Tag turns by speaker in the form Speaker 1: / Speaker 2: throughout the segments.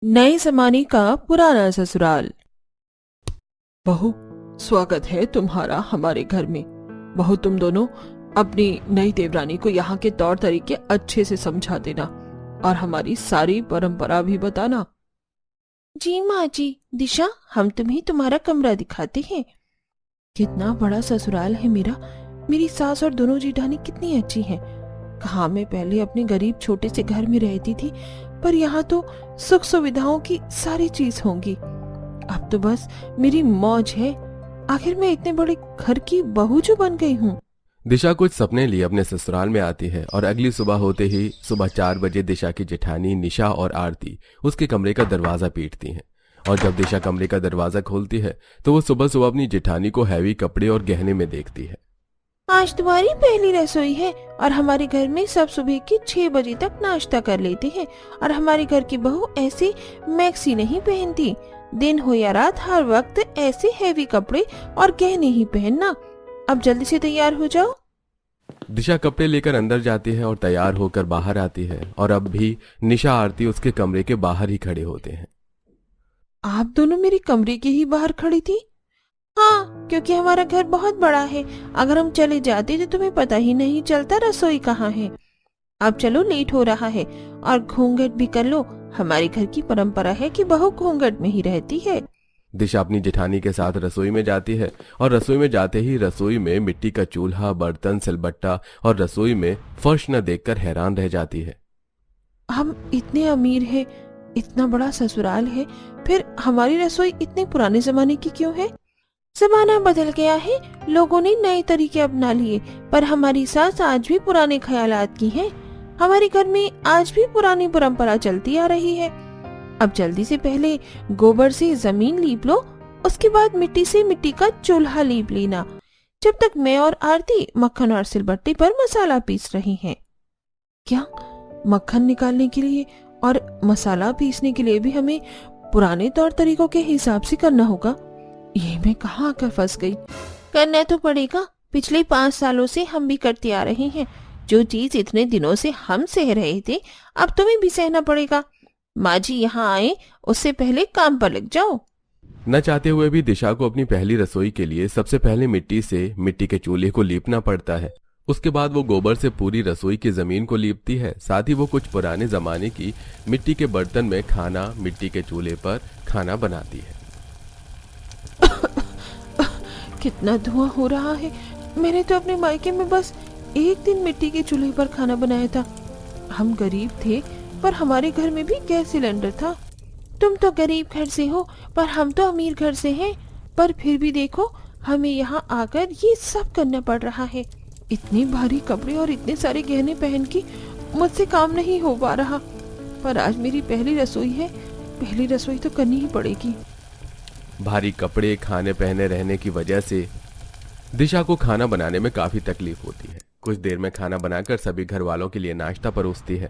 Speaker 1: नए जमाने का पुराना ससुराल। बहू, स्वागत है तुम्हारा हमारे घर में। बहू, तुम दोनों अपनी नई देवरानी को यहाँ के तौर तरीके अच्छे से समझा देना और हमारी सारी परंपरा भी बताना। जी माँ जी। दिशा, हम तुम्हें तुम्हारा कमरा दिखाते हैं। कितना बड़ा ससुराल है मेरा। मेरी सास और दोनों जेठानी कितनी अच्छी हैं। कहाँ मैं पहले अपने गरीब छोटे से घर में रहती थी, पर यहाँ तो सुख सुविधाओं की सारी चीज होंगी। अब तो बस मेरी मौज है। आखिर मैं इतने बड़े घर की बहू जो बन गई हूँ।
Speaker 2: दिशा कुछ सपने लिए अपने ससुराल में आती है और अगली सुबह होते ही सुबह 4 बजे दिशा की जेठानी निशा और आरती उसके कमरे का दरवाजा पीटती हैं। और जब दिशा कमरे का दरवाजा खोलती है तो वो सुबह सुबह अपनी जेठानी को हैवी कपड़े और गहने में देखती है।
Speaker 1: आज तुम्हारी पहली रसोई है और हमारे घर में सब सुबह के 6 बजे तक नाश्ता कर लेते हैं। और हमारे घर की बहू ऐसे मैक्सी नहीं पहनती। दिन हो या रात, हर वक्त ऐसे हैवी कपड़े और गहने ही पहनना। अब जल्दी से तैयार हो जाओ।
Speaker 2: दिशा कपड़े लेकर अंदर जाती है और तैयार होकर बाहर आती है और अब भी निशा आरती उसके कमरे के बाहर ही खड़े होते हैं।
Speaker 1: आप दोनों मेरे कमरे के ही बाहर खड़ी थी? हाँ, क्योंकि हमारा घर बहुत बड़ा है। अगर हम चले जाते तो तुम्हें पता ही नहीं चलता रसोई कहाँ है। अब चलो, लेट हो रहा है और घूंघट भी कर लो। हमारे घर की परंपरा है कि बहू घूंघट में ही रहती है।
Speaker 2: दिशा अपनी जेठानी के साथ रसोई में जाती है और रसोई में जाते ही रसोई में मिट्टी का चूल्हा, बर्तन, सिलबट्टा और रसोई में फर्श न देखकर हैरान रह जाती है।
Speaker 1: हम इतने अमीर हैं, इतना बड़ा ससुराल है, फिर हमारी रसोई इतने पुराने जमाने की क्यों है? जमाना बदल गया है, लोगों ने नए तरीके अपना लिए, पर हमारी सास आज भी पुराने ख्यालात की है। हमारे घर में आज भी पुरानी परंपरा चलती आ रही है। अब जल्दी से पहले गोबर से जमीन लीप लो, उसके बाद मिट्टी से मिट्टी का चूल्हा लीप लेना, जब तक मैं और आरती मक्खन और सिलबट्टे पर मसाला पीस रही हैं। क्या मक्खन निकालने के लिए और मसाला पीसने के लिए भी हमें पुराने तौर तरीकों के हिसाब से करना होगा? ये मैं कहाँ आकर फंस गई। करना तो पड़ेगा। पिछले 5 सालों से हम भी करते आ रहे हैं। जो चीज इतने दिनों से हम सह रहे थे, अब तुम्हें भी सहना पड़ेगा। माँ जी यहाँ आए उससे पहले काम पर लग जाओ।
Speaker 2: न चाहते हुए भी दिशा को अपनी पहली रसोई के लिए सबसे पहले मिट्टी के चूल्हे को लीपना पड़ता है। उसके बाद वो गोबर से पूरी रसोई की जमीन को लीपती है। साथ ही वो कुछ पुराने जमाने की मिट्टी के बर्तन में खाना मिट्टी के चूल्हे पर खाना बनाती है।
Speaker 1: कितना धुआं हो रहा है। मैंने तो अपने मायके में बस एक दिन मिट्टी के चूल्हे पर खाना बनाया था। हम गरीब थे, पर हमारे घर में भी गैस सिलेंडर था। तुम तो गरीब घर से हो, पर हम तो अमीर घर से हैं। पर फिर भी देखो, हमें यहाँ आकर ये सब करना पड़ रहा है। इतने भारी कपड़े और इतने सारे गहने पहन के मुझसे काम नहीं हो पा रहा। पर आज मेरी पहली रसोई है, पहली रसोई तो करनी ही पड़ेगी।
Speaker 2: भारी कपड़े, खाने पहने रहने की वजह से दिशा को खाना बनाने में काफी तकलीफ होती है। कुछ देर में खाना बनाकर सभी घर वालों के लिए नाश्ता परोसती है।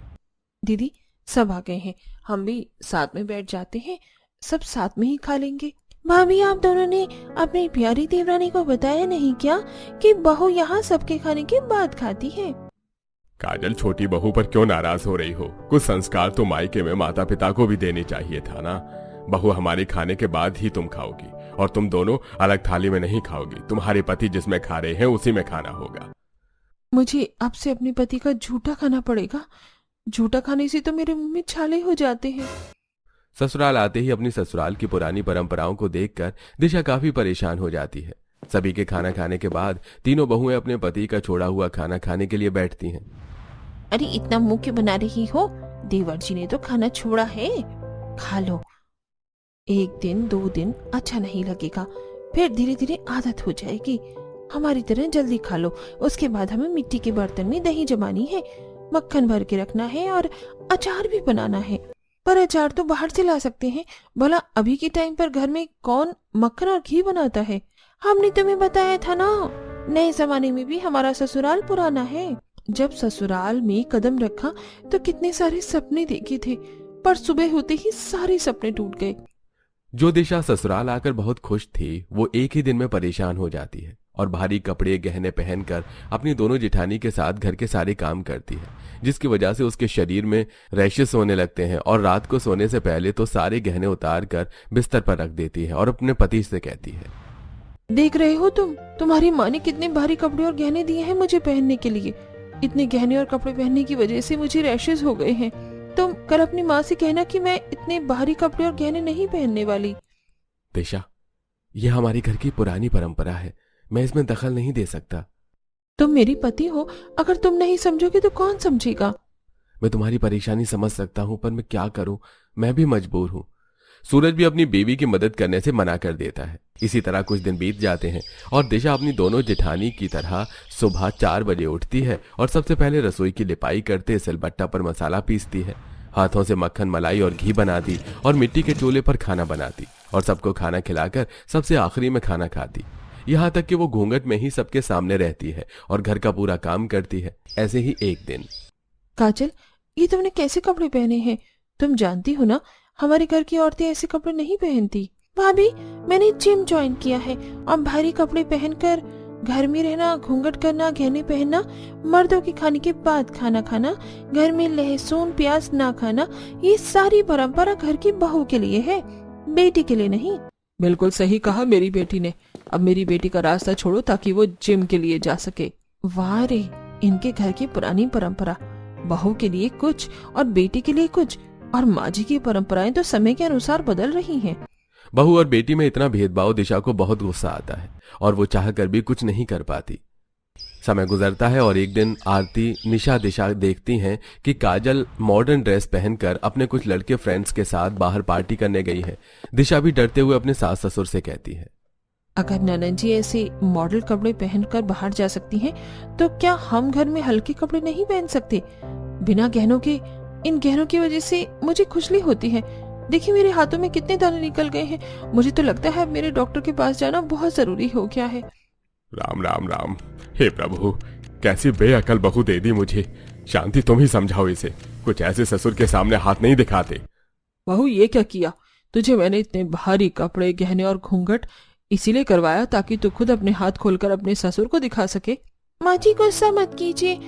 Speaker 1: दीदी, सब आ गए हैं, हम भी साथ में बैठ जाते हैं, सब साथ में ही खा लेंगे। भाभी, आप दोनों ने अपनी प्यारी देवरानी को बताया नहीं क्या कि बहू यहाँ सबके खाने के बाद खाती है?
Speaker 2: काजल, छोटी बहू पर क्यों नाराज हो रही हो? कुछ संस्कार तो मायके में माता पिता को भी देने चाहिए था ना। बहू हमारे खाने के बाद ही तुम खाओगी और तुम दोनों अलग थाली में नहीं खाओगी। तुम्हारे पति जिसमें खा रहे हैं उसी में खाना होगा।
Speaker 1: मुझे अब से अपने पति का झूठा खाना पड़ेगा। झूठा खाने से तो मेरे मुंह में छाले हो जाते हैं।
Speaker 2: ससुराल आते ही अपनी ससुराल की पुरानी परंपराओं को देखकर दिशा काफी परेशान हो जाती है। सभी के खाना खाने के बाद तीनों बहुएं अपने पति का छोड़ा हुआ खाना खाने के लिए बैठती हैं।
Speaker 1: अरे, इतना मुंह क्यों बना रही हो? देवर जी ने तो खाना छोड़ा है, खा लो। 1 दिन 2 दिन अच्छा नहीं लगेगा, फिर धीरे धीरे आदत हो जाएगी। हमारी तरह जल्दी खा लो। उसके बाद हमें मिट्टी के बर्तन में दही जमानी है, मक्खन भर के रखना है और अचार भी बनाना है। पर अचार तो बाहर से ला सकते हैं। भला अभी के टाइम पर घर में कौन मक्खन और घी बनाता है? हमने तुम्हें बताया था ना, नए जमाने में भी हमारा ससुराल पुराना है। जब ससुराल में कदम रखा तो कितने सारे सपने देखे थे, पर सुबह होते ही सारे सपने टूट गए।
Speaker 2: जो दिशा ससुराल आकर बहुत खुश थी वो एक ही दिन में परेशान हो जाती है और भारी कपड़े गहने पहनकर अपनी दोनों जेठानी के साथ घर के सारे काम करती है, जिसकी वजह से उसके शरीर में रैशेस होने लगते हैं और रात को सोने से पहले तो सारे गहने उतार कर बिस्तर पर रख देती है और अपने पति से कहती है,
Speaker 1: देख रहे हो तुम्हारी माँ ने कितने भारी कपड़े और गहने दिए हैं मुझे पहनने के लिए। इतने गहने और कपड़े पहनने की वजह से मुझे रैशेस हो गए हैं। तुम कल अपनी माँ से कहना कि मैं इतने भारी कपड़े और गहने नहीं पहनने वाली।
Speaker 2: दिशा, यह हमारे घर की पुरानी परंपरा है, मैं इसमें दखल नहीं दे सकता।
Speaker 1: तुम मेरी पति हो, अगर तुम नहीं समझोगे तो कौन समझेगा।
Speaker 2: मैं तुम्हारी परेशानी समझ सकता हूँ, पर मैं क्या करूँ, मैं भी मजबूर हूँ। सूरज भी अपनी बीवी की मदद करने से मना कर देता है। इसी तरह कुछ दिन बीत जाते हैं और दिशा अपनी दोनों जेठानी की तरह सुबह 4 बजे उठती है और सबसे पहले रसोई की लिपाई करते सिलबट्टा पर मसाला पीसती है, हाथों से मक्खन मलाई और घी बनाती और मिट्टी के चूल्हे पर खाना बनाती और सबको खाना खिलाकर सबसे आखिरी में खाना खाती। यहाँ तक कि वो घूंघट में ही सबके सामने रहती है और घर का पूरा काम करती है। ऐसे ही एक दिन,
Speaker 1: काजल, ये तुमने कैसे कपड़े पहने हैं? तुम जानती हो ना, हमारे घर की औरतें ऐसे कपड़े नहीं पहनती। भाभी, मैंने जिम ज्वाइन किया है और भारी कपड़े पहनकर घर में रहना, घूंघट करना, गहने पहनना, मर्दों के खाने के बाद खाना खाना, घर में लहसुन प्याज ना खाना, ये सारी परंपरा घर की बहू के लिए है, बेटी के लिए नहीं। बिल्कुल सही कहा मेरी बेटी ने। अब मेरी बेटी का रास्ता छोड़ो ताकि वो जिम के लिए जा सके। वाह रे, इनके घर की पुरानी परंपरा, बहू के लिए कुछ और बेटी के लिए कुछ, और माँ जी की परंपराएं तो समय के अनुसार बदल रही हैं।
Speaker 2: बहू और बेटी में इतना भेदभाव दिशा को बहुत गुस्सा आता है और वो चाह कर भी कुछ नहीं कर पाती। समय गुजरता है और एक दिन आरती, निशा, दिशा देखती हैं कि काजल मॉडर्न ड्रेस पहनकर अपने कुछ लड़के फ्रेंड्स के साथ बाहर पार्टी करने गई है। दिशा भी डरते हुए अपने सास ससुर से कहती है,
Speaker 1: अगर ननद जी ऐसे मॉडल कपड़े पहनकर बाहर जा सकती हैं, तो क्या हम घर में हल्के कपड़े नहीं पहन सकते? बिना गहनों के, इन गहनों की वजह से मुझे खुजली होती है। देखिए मेरे हाथों में कितने दाने निकल गए हैं। मुझे तो लगता है मेरे डॉक्टर के पास जाना बहुत जरूरी हो गया है।
Speaker 2: राम राम राम, हे प्रभु, कैसी बेअकल बहू दे दी मुझे। शांति, तुम ही समझाओ इसे, कुछ ऐसे ससुर के सामने हाथ नहीं दिखाते।
Speaker 1: बहू, ये क्या किया? तुझे मैंने इतने भारी कपड़े, गहने और घूंघट इसीलिए करवाया ताकि तू खुद अपने हाथ खोलकर अपने ससुर को दिखा सके। माँ जी, गुस्सा मत कीजिए,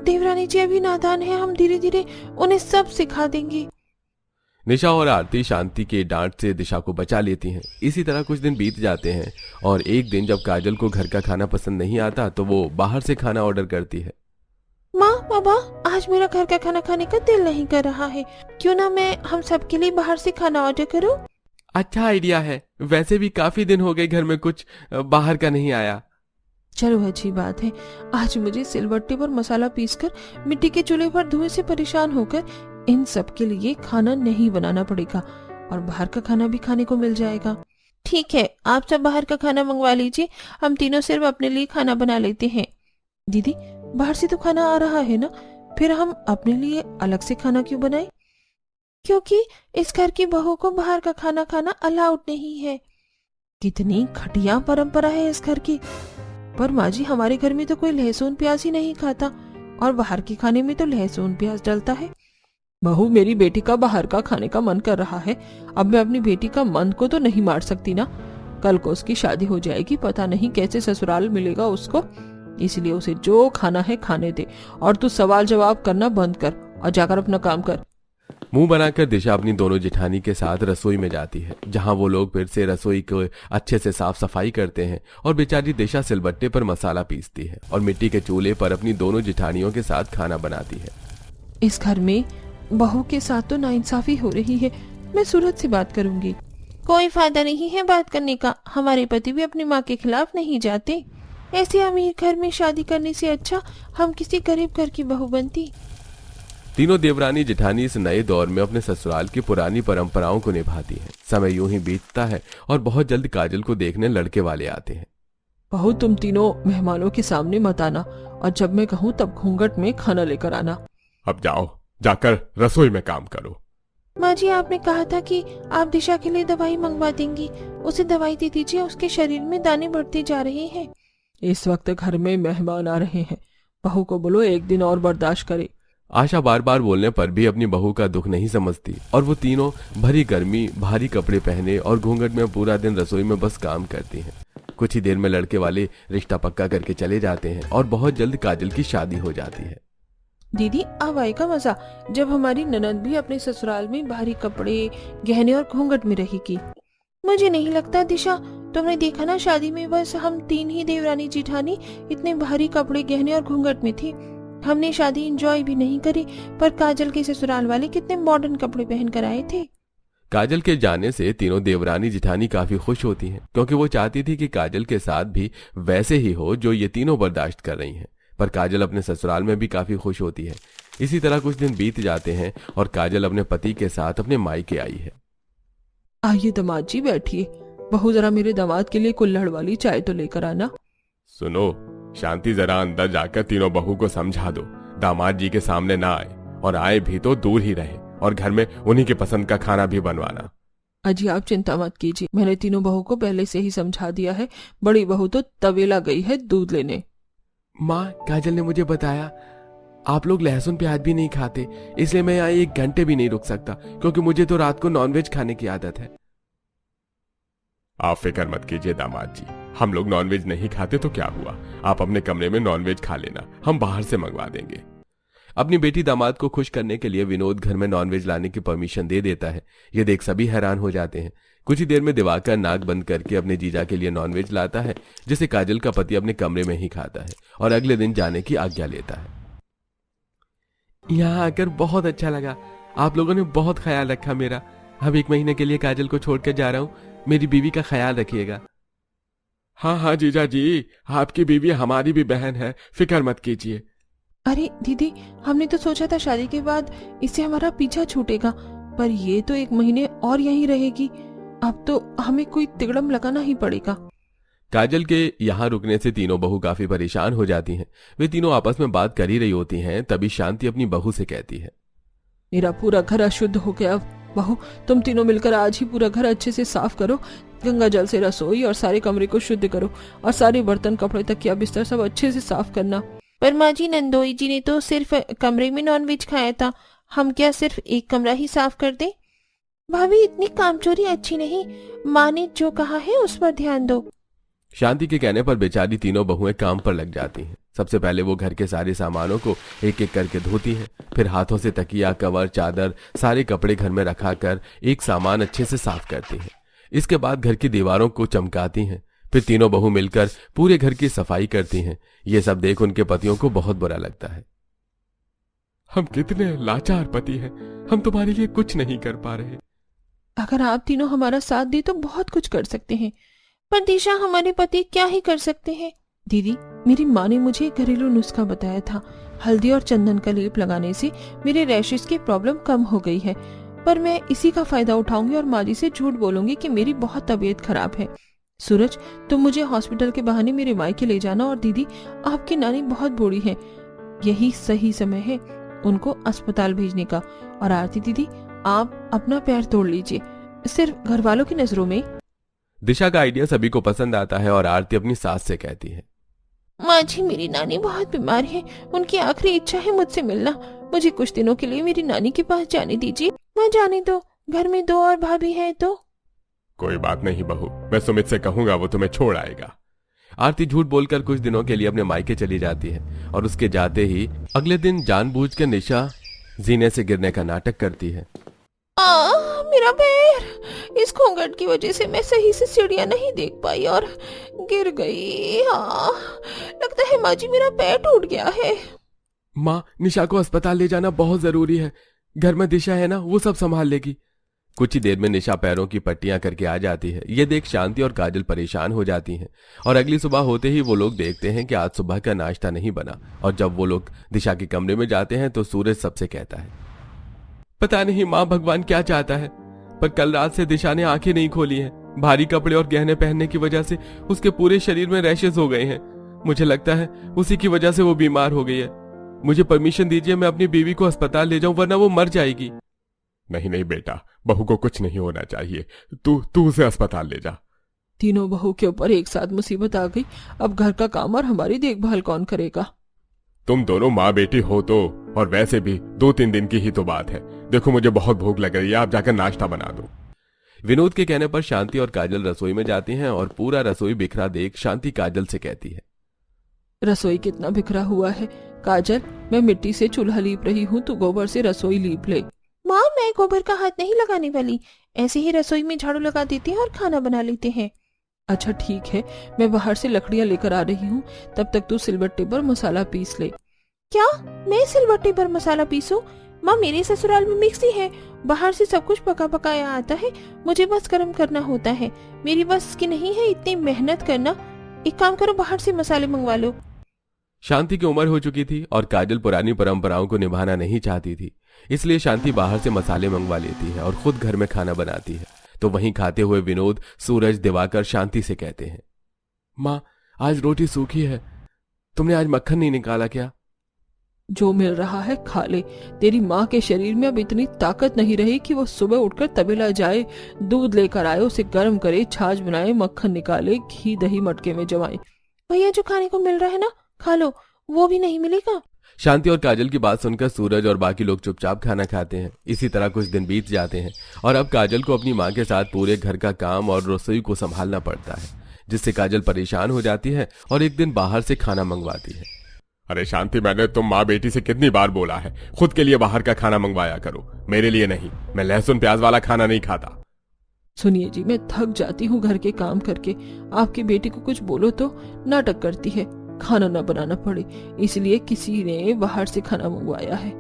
Speaker 1: देवरानी जी अभी नादान है, हम धीरे धीरे उन्हें सब सिखा देंगे।
Speaker 2: निशा और आरती शांति के डांट से दिशा को बचा लेती हैं। इसी तरह कुछ दिन बीत जाते हैं और एक दिन जब काजल को घर का खाना पसंद नहीं आता तो वो बाहर से खाना ऑर्डर करती है।
Speaker 1: माँ, बाबा, आज मेरा घर का खाना खाने का दिल नहीं कर रहा है, क्यों ना मैं हम सबके लिए बाहर से खाना ऑर्डर करूँ?
Speaker 2: अच्छा आइडिया है, वैसे भी काफी दिन हो गए घर में कुछ बाहर का नहीं आया।
Speaker 1: चलो, अच्छी बात है। आज मुझे सिलबट्टे पर मसाला पीसकर मिट्टी के चूल्हे पर धुएं से परेशान होकर इन सब के लिए खाना नहीं बनाना पड़ेगा और बाहर का खाना भी खाने को मिल जाएगा। ठीक है, आप सब बाहर का खाना मंगवा लीजिए, हम तीनों सिर्फ अपने लिए खाना बना लेते हैं। दीदी, बाहर से तो खाना आ रहा है ना, फिर हम अपने लिए अलग से खाना क्यों बनाएं? क्योंकि इस घर की बहू को बाहर का खाना खाना अलाउड नहीं है। कितनी घटिया परंपरा है इस घर की। पर माँ जी, हमारे घर में तो कोई लहसुन प्याज ही नहीं खाता और बाहर के खाने में तो लहसुन प्याज डलता है। बहू, मेरी बेटी का बाहर का खाने का मन कर रहा है, अब मैं अपनी बेटी का मन को तो नहीं मार सकती ना। कल को उसकी शादी हो जाएगी, पता नहीं कैसे ससुराल मिलेगा उसको, इसलिए उसे जो खाना है खाने दे और तू सवाल जवाब करना बंद कर और जाकर अपना काम कर।
Speaker 2: मुंह बनाकर दिशा अपनी दोनों जेठानी के साथ रसोई में जाती है, जहां वो लोग फिर से रसोई को अच्छे से साफ सफाई करते हैं और बेचारी दिशा सिलबट्टे पर मसाला पीसती है और मिट्टी के चूल्हे पर अपनी दोनों जेठानियों के साथ खाना बनाती है।
Speaker 1: इस घर में बहू के साथ तो नाइंसाफी हो रही है, मैं सूरज से बात करूंगी। कोई फायदा नहीं है बात करने का, हमारे पति भी अपनी माँ के खिलाफ नहीं जाते। ऐसे अमीर घर में शादी करने से अच्छा हम किसी गरीब घर की बहू बनती।
Speaker 2: तीनों देवरानी जेठानी इस नए दौर में अपने ससुराल की पुरानी परंपराओं को निभाती हैं। समय यूं ही बीतता है और बहुत जल्द काजल को देखने लड़के वाले आते हैं।
Speaker 1: बहू, तुम तीनों मेहमानों के सामने मत आना और जब मैं कहूँ तब घूंघट में खाना लेकर आना।
Speaker 2: अब जाओ, जाकर रसोई में काम करो।
Speaker 1: माँ जी, आपने कहा था कि आप दिशा के लिए दवाई मंगवा देंगी, उसे दवाई दे दीजिए, उसके शरीर में दाने बढ़ते जा रहे हैं। इस वक्त घर में मेहमान आ रहे हैं, बहू को बोलो एक दिन और बर्दाश्त करे।
Speaker 2: आशा बार बार बोलने पर भी अपनी बहू का दुख नहीं समझती और वो तीनों भरी गर्मी, भारी कपड़े पहने और घूंघट में पूरा दिन रसोई में बस काम करती हैं। कुछ ही देर में लड़के वाले रिश्ता पक्का करके चले जाते हैं और बहुत जल्द काजल की शादी हो जाती है।
Speaker 1: दीदी अब आएगा मजा जब हमारी ननद भी अपने ससुराल में भारी कपड़े, गहने और घूंघट में रहेगी। मुझे नहीं लगता दिशा, तुमने देखा ना शादी में बस हम 3 ही देवरानी जिठानी इतने भारी कपड़े, गहने और घूंघट में थी। हमने शादी एंजॉय भी नहीं करी, पर काजल के ससुराल वाले कितने मॉडर्न कपड़े पहन कर आए थे।
Speaker 2: काजल के जाने से तीनों देवरानी जिठानी काफी खुश होती हैं, क्योंकि वो चाहती थी कि काजल के साथ भी वैसे ही हो जो ये तीनों बर्दाश्त कर रही हैं। पर काजल अपने ससुराल में भी काफी खुश होती है। इसी तरह कुछ दिन बीत जाते हैं और काजल अपने पति के साथ अपने मायके आई है।
Speaker 1: आइए दामाद जी बैठिए, बहू जरा मेरे दामाद के लिए कुल्हड़ वाली चाय तो लेकर आना।
Speaker 2: सुनो शांति, जरा अंदर जाकर तीनों बहू को समझा दो दामाद जी के सामने ना आए, और आए भी तो दूर ही रहे, और घर में उन्हीं के पसंद का खाना भी बनवाना।
Speaker 1: अजी आप चिंता मत कीजिए, मैंने तीनों बहू को पहले से ही समझा दिया है। बड़ी बहू तो तवेला गई है दूध लेने।
Speaker 2: माँ, काजल ने मुझे बताया आप लोग लहसुन प्याज भी नहीं खाते, इसलिए मैं यहाँ 1 घंटे भी नहीं रुक सकता, क्योंकि मुझे तो रात को नॉनवेज खाने की आदत है। आप फिक्र मत कीजिए दामाद जी, हम लोग नॉनवेज नहीं खाते तो क्या हुआ, आप अपने कमरे में नॉनवेज खा लेना, हम बाहर से मंगवा देंगे। अपनी बेटी दामाद को खुश करने के लिए विनोद घर में नॉनवेज लाने की परमिशन दे देता है। ये देख सभी हैरान हो जाते हैं। कुछ ही देर में दिवाकर नाक बंद करके अपने जीजा के लिए नॉनवेज लाता है, जिसे काजल का पति अपने कमरे में ही खाता है और अगले दिन जाने की आज्ञा लेता है। यहाँ आकर बहुत अच्छा लगा, आप लोगों ने बहुत ख्याल रखा मेरा। अब 1 महीने के लिए काजल को छोड़कर जा रहा हूँ, मेरी बीवी का ख्याल रखिएगा। हाँ हाँ जीजा जी, आपकी बीवी हमारी भी बहन है, फिक्र मत कीजिए।
Speaker 1: अरे दीदी, हमने तो सोचा था शादी के बाद इससे हमारा पीछा छूटेगा, पर ये तो 1 महीने और यहीं रहेगी। अब तो हमें कोई तिगड़म लगाना ही पड़ेगा।
Speaker 2: काजल के यहाँ रुकने से तीनों बहू काफी परेशान हो जाती हैं। वे तीनों आपस में बात कर ही रही होती हैं, तभी शांति अपनी बहू से कहती है,
Speaker 1: मेरा पूरा घर अशुद्ध हो गया। बहू, तुम तीनों मिलकर आज ही पूरा घर अच्छे से साफ करो, गंगा जल से रसोई और सारे कमरे को शुद्ध करो, और सारे बर्तन, कपड़े, तकिया, बिस्तर सब अच्छे से साफ करना। पर माँ जी, नंदोई जी ने तो सिर्फ कमरे में नॉनवेज खाया था, हम क्या सिर्फ एक कमरा ही साफ कर दें? भाभी, इतनी कामचोरी अच्छी नहीं, माँ ने जो कहा है उस पर ध्यान दो।
Speaker 2: शांति के कहने पर बेचारी तीनों बहुएं काम पर लग जाती हैं। सबसे पहले वो घर के सारे सामानों को एक एक करके धोती हैं, फिर हाथों से तकिया, कवर, चादर, सारे कपड़े घर में रखाकर एक सामान अच्छे से साफ करती हैं। इसके बाद घर की दीवारों को चमकाती हैं, फिर तीनों बहू मिलकर पूरे घर की सफाई करती हैं। ये सब देख उनके पतियों को बहुत बुरा लगता है। हम कितने लाचार पति हैं, हम तुम्हारे लिए कुछ नहीं कर पा रहे।
Speaker 1: अगर आप तीनों हमारा साथ दे तो बहुत कुछ कर सकते हैं, पर दिशा, हमारे पति क्या ही कर सकते हैं? दीदी, मेरी माँ ने मुझे एक घरेलू नुस्खा बताया था। हल्दी और चंदन का लेप लगाने से मेरे रैशेस की प्रॉब्लम कम हो गई है, पर मैं इसी का फायदा उठाऊंगी और माँ जी से झूठ बोलूंगी कि मेरी बहुत तबीयत खराब है। सूरज, तुम मुझे हॉस्पिटल के बहाने मेरे मायके ले जाना, और दीदी, आपकी नानी बहुत बूढ़ी है, यही सही समय है उनको अस्पताल भेजने का। और आरती दीदी, आप अपना पैर तोड़ लीजिए, सिर्फ घर वालों की नजरों में।
Speaker 2: दिशा का आइडिया सभी को पसंद आता है और आरती अपनी सास से कहती है,
Speaker 1: माँ जी, मेरी नानी बहुत बीमार है, उनकी आखिरी इच्छा है मुझसे मिलना। मुझे कुछ दिनों के लिए मेरी नानी के पास जाने दीजिए। माँ, जाने दो, घर में 2 और भाभी है तो।
Speaker 2: कोई बात नहीं बहू, मैं सुमित से कहूंगा, वो तुम्हें छोड़ आएगा। आरती झूठ बोलकर कुछ दिनों के लिए अपने मायके चली जाती है, और उसके जाते ही अगले दिन जानबूझकर निशा जीने से गिरने का नाटक करती है।
Speaker 1: मेरा पैर, इस घूंघट की वजह से मैं सही से सीढ़ियां नहीं देख पाई और गिर गई। लगता है माँ जी, मेरा पैर टूट गया है।
Speaker 2: माँ, निशा को अस्पताल ले जाना बहुत जरूरी है, घर में दिशा है ना, वो सब संभाल लेगी। कुछ ही देर में निशा पैरों की पट्टियां करके आ जाती है। ये देख शांति और काजल परेशान हो जाती हैं, और अगली सुबह होते ही वो लोग देखते हैं कि आज सुबह का नाश्ता नहीं बना। और जब वो लोग दिशा के कमरे में जाते हैं तो सूरज सबसे कहता है, पता नहीं माँ, भगवान क्या चाहता है, पर कल रात से दिशा ने आंखें नहीं खोली हैं। भारी कपड़े और गहने पहनने की वजह से उसके पूरे शरीर में रैशेस हो गए हैं। मुझे लगता है उसी की वजह से वो बीमार हो गई है। मुझे परमिशन दीजिए, मैं अपनी बीवी को अस्पताल ले जाऊं, वरना वो मर जाएगी। नहीं नहीं बेटा, बहू को कुछ नहीं होना चाहिए, तू उसे अस्पताल ले जा।
Speaker 1: तीनों बहू के ऊपर एक साथ मुसीबत आ गई, अब घर का काम और हमारी देखभाल कौन करेगा?
Speaker 2: तुम दोनों माँ बेटी हो तो, और वैसे भी 2-3 दिन की ही तो बात है। देखो मुझे बहुत भूख लग रही है, आप जाकर नाश्ता बना दो। विनोद के कहने पर शांति और काजल रसोई में जाती हैं और पूरा रसोई बिखरा देख शांति काजल से कहती है,
Speaker 1: रसोई कितना बिखरा हुआ है। काजल, मैं मिट्टी से चूल्हा लीप रही हूँ, तू गोबर से रसोई लीप ले। माँ, मैं गोबर का हाथ नहीं लगाने वाली, ऐसे ही रसोई में झाड़ू लगा देते हैं और खाना बना लेते हैं। अच्छा ठीक है, मैं बाहर से लकड़ियाँ लेकर आ रही हूँ, तब तक तू सिलबट्टे पर मसाला पीस ले। क्या मैं सिलबट्टे पर मसाला पीसूं? माँ, मेरे ससुराल में मिक्सी है, बाहर से सब कुछ पका पकाया आता है, मुझे बस गर्म करना होता है। मेरी बस की नहीं है इतनी मेहनत करना। एक काम करो, बाहर से मसाले मंगवा लो।
Speaker 2: शांति की उम्र हो चुकी थी और काजल पुरानी परंपराओं को निभाना नहीं चाहती थी, इसलिए शांति बाहर से मसाले मंगवा लेती है और खुद घर में खाना बनाती है। तो वहीं खाते हुए विनोद, सूरज, दिवाकर शांति से कहते हैं, माँ, आज रोटी सूखी है, तुमने आज मक्खन नहीं निकाला क्या?
Speaker 1: जो मिल रहा है खा ले। तेरी माँ के शरीर में अब इतनी ताकत नहीं रही कि वो सुबह उठकर तबेला जाए, दूध लेकर आए, उसे गर्म करे, छाछ बनाए, मक्खन निकाले, घी दही मटके में जमाए। भैया, जो खाने को मिल रहा है ना, खा लो, वो भी नहीं मिलेगा।
Speaker 2: शांति और काजल की बात सुनकर सूरज और बाकी लोग चुपचाप खाना खाते हैं। इसी तरह कुछ दिन बीत जाते हैं और अब काजल को अपनी माँ के साथ पूरे घर का काम और रसोई को संभालना पड़ता है, जिससे काजल परेशान हो जाती है और एक दिन बाहर से खाना मंगवाती है।
Speaker 3: अरे शांति, मैंने तुम माँ बेटी से कितनी बार बोला है, खुद के लिए बाहर का खाना मंगवाया करो, मेरे लिए नहीं। मैं लहसुन प्याज वाला खाना नहीं खाता।
Speaker 1: सुनिए जी, मैं थक जाती हूँ घर के काम करके। आपकी बेटी को कुछ बोलो तो नाटक करती है, खाना न बनाना पड़े, इसलिए किसी ने बाहर से खाना मंगवाया है।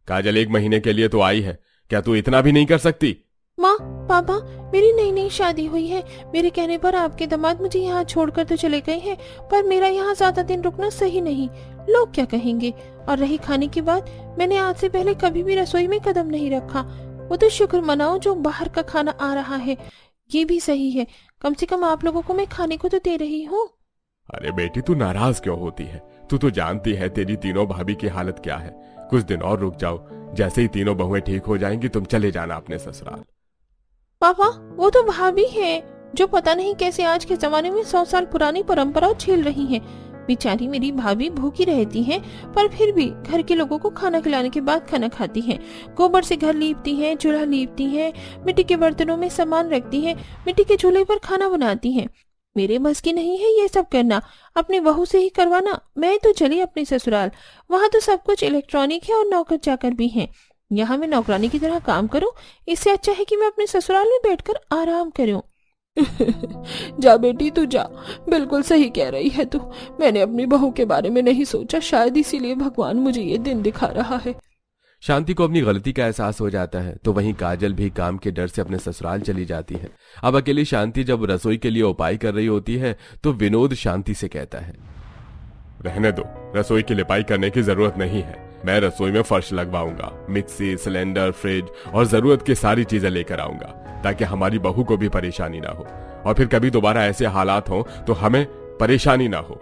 Speaker 3: काजल, 1 महीने के लिए तो आई है, क्या तू इतना भी नहीं कर सकती?
Speaker 1: माँ, पापा, मेरी नई नई शादी हुई है, मेरे कहने पर आपके दामाद मुझे यहाँ छोड़कर तो चले गए हैं, पर मेरा यहाँ ज्यादा दिन रुकना सही नहीं, लोग क्या कहेंगे। और रही खाने की बात, मैंने आज से पहले कभी भी रसोई में कदम नहीं रखा। वो तो शुक्र मनाओ जो बाहर का खाना आ रहा है, ये भी सही है, कम से कम आप लोगों को मैं खाने को तो दे रही हूँ।
Speaker 3: अरे बेटी, तू नाराज क्यों होती है? तू तो जानती है तेरी तीनों भाभी की हालत क्या है। कुछ दिन और रुक जाओ, जैसे ही तीनों बहुएं ठीक हो जाएंगी तुम चले जाना अपने ससुराल।
Speaker 1: पापा, वो तो भाभी है जो पता नहीं कैसे आज के जमाने में 100 साल पुरानी परंपरा झेल रही हैं। बेचारी मेरी भाभी भूखी रहती हैं, पर फिर भी घर के लोगों को खाना खिलाने के बाद खाना खाती हैं, गोबर से घर लीपती हैं, चूल्हा लीपती हैं, मिट्टी के बर्तनों में सामान रखती हैं, मिट्टी के चूल्हे पर खाना बनाती हैं। मेरे बस की नहीं है ये सब करना, अपनी बहू से ही करवाना। मैं तो चली अपने ससुराल, वहाँ तो सब कुछ इलेक्ट्रॉनिक है और नौकर चाकर भी हैं। यहाँ मैं नौकरानी की तरह काम करूं, इससे अच्छा है कि मैं अपने ससुराल में बैठकर आराम करूं। जा बेटी, तू जा, बिल्कुल सही कह रही है तू। मैंने अपनी बहू के बारे में नहीं सोचा, शायद इसीलिए भगवान मुझे ये दिन दिखा रहा है।
Speaker 2: शांति को अपनी गलती का एहसास हो जाता है, तो वहीं काजल भी काम के डर से अपने ससुराल चली जाती है। अब अकेली शांति जब रसोई के लिए उपाय कर रही होती है तो विनोद शांति से कहता है,
Speaker 3: रहने दो, रसोई की लिपाई करने की जरूरत नहीं है। मैं रसोई में फर्श लगवाऊंगा, मिक्सी, सिलेंडर, फ्रिज और जरूरत की सारी चीजें लेकर आऊंगा, ताकि हमारी बहू को भी परेशानी ना हो और फिर कभी दोबारा ऐसे हालात हो तो हमें परेशानी ना हो।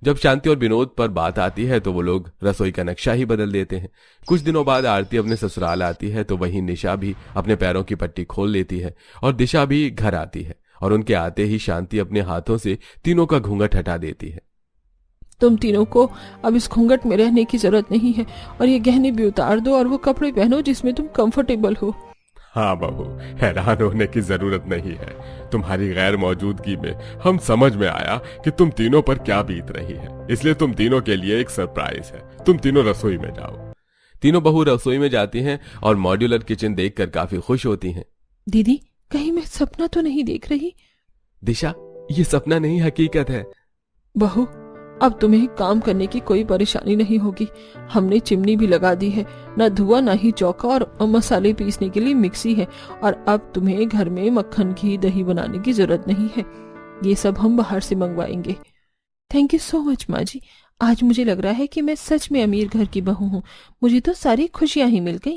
Speaker 2: जब शांति और विनोद पर बात आती है तो वो लोग रसोई का नक्शा ही बदल देते हैं। कुछ दिनों बाद आरती अपने ससुराल आती है, तो वहीं निशा भी अपने पैरों की पट्टी खोल लेती है और दिशा भी घर आती है और उनके आते ही शांति अपने हाथों से तीनों का घूंघट हटा देती है।
Speaker 1: तुम तीनों को अब इस घूंघट में रहने की जरूरत नहीं है, और ये गहने भी उतार दो और वो कपड़े पहनो जिसमें तुम कंफर्टेबल हो।
Speaker 3: हाँ बहू, हैरान होने की जरूरत नहीं है। तुम्हारी गैर मौजूदगी में हम समझ में आया कि तुम तीनों पर क्या बीत रही है, इसलिए तुम तीनों के लिए एक सरप्राइज है। तुम तीनों रसोई में जाओ।
Speaker 2: तीनों बहू रसोई में जाती हैं और मॉड्यूलर किचन देखकर काफी खुश होती हैं।
Speaker 1: दीदी, कहीं मैं सपना तो नहीं देख रही?
Speaker 2: दिशा, ये सपना नहीं, हकीकत है।
Speaker 1: बहू, अब तुम्हें काम करने की कोई परेशानी नहीं होगी। हमने चिमनी भी लगा दी है, न धुआं न ही चौका, और मसाले पीसने के लिए मिक्सी है, और अब तुम्हें घर में मक्खन, घी, दही बनाने की जरूरत नहीं है। ये सब हम बाहर से मंगवाएंगे। थैंक यू सो मच माँ जी, आज मुझे लग रहा है कि मैं सच में अमीर घर की बहू हूँ। मुझे तो सारी खुशियां ही मिल गई।